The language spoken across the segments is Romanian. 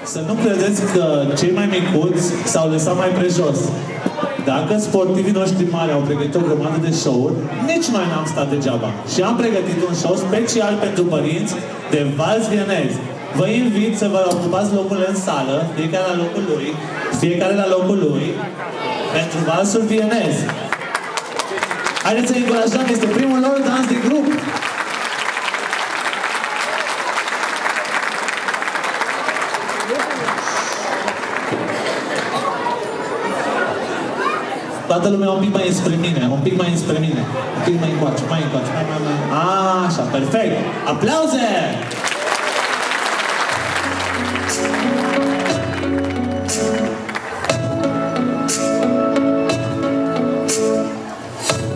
Să nu credeți că cei mai micuți s-au lăsat mai prejos. Dacă sportivii noștri mari au pregătit o grămadă de show-uri, nici noi n-am stat degeaba. Și am pregătit un show special pentru părinți de vals vienez. Vă invit să vă ocupați locurile în sală, fiecare la locul lui, pentru valsul vienez. Haideți să-i încurajăm, este primul lor dans de grup. Toată lumea un pic mai înspre mine, un pic mai înspre mine. Un pic mai încoace, mai încoace, mai. Așa, perfect! Aplauze!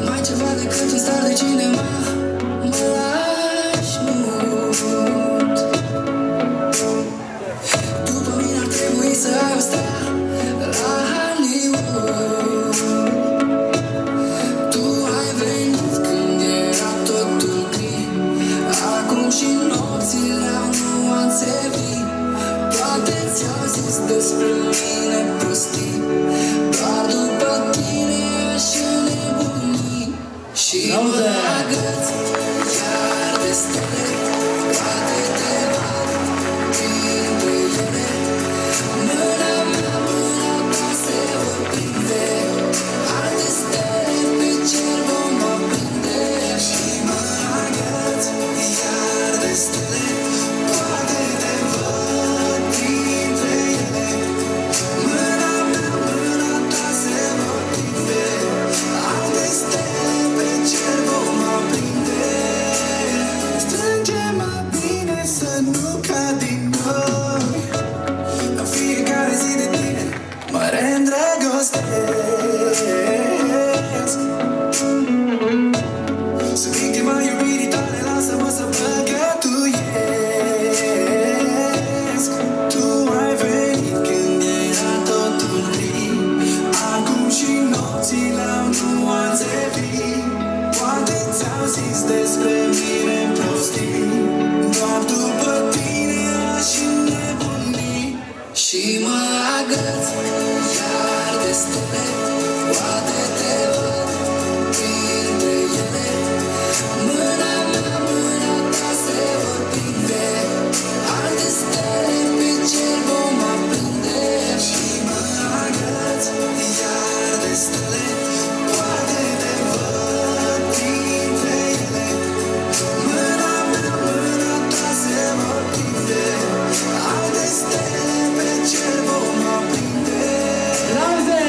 Mai ceva decât un star de cinema, mă lași mut. După mine ar trebui să ai o star la Hollywood. Tu ai venit când era totul gri, acum și nopțile au nuanțe vii. Toate ți-au zis despre mine prostii, doar după tine aș înnebuni. Și mă agăț iar de stele, poate te vad printre ele. Mâna mea, mâna ta se vor prinde, alte stele pe cer vom aprinde. Și mă agăț iar de stele, poate te văd printre ele. Mâna mea, mâna ta se vor prinde, alte stele pe cer vom aprinde. Strânge-mă bine să nu cad din noi, în fiecare zi de tine mă reîndrăgostesc. Sunt victima iubirii tale, lasă-mă să păcătuiesc. Tu ai venit când era totul gri, acum și nopțile au nuanțe vii. Poate ți-au zis despre mine prostii, doar după tine aș înnebuni. Și mă agăț iar de stele, poate te văd printre ele. Mâna mea, mâna ta se vor prinde, alte stele pe cer vom aprinde. Și mă agăț iar de stele, poate te văd printre ele. Mâna mea, mâna ta se vor prinde, alte stele pe cer vom aprinde. Aplauze!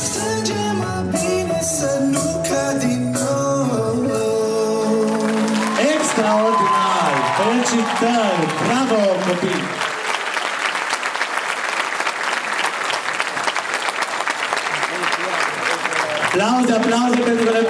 Strânge-mă bine să nu cad din nou. Extraordinar! Felicitări! Bravo, copii! Aplauze pentru ele!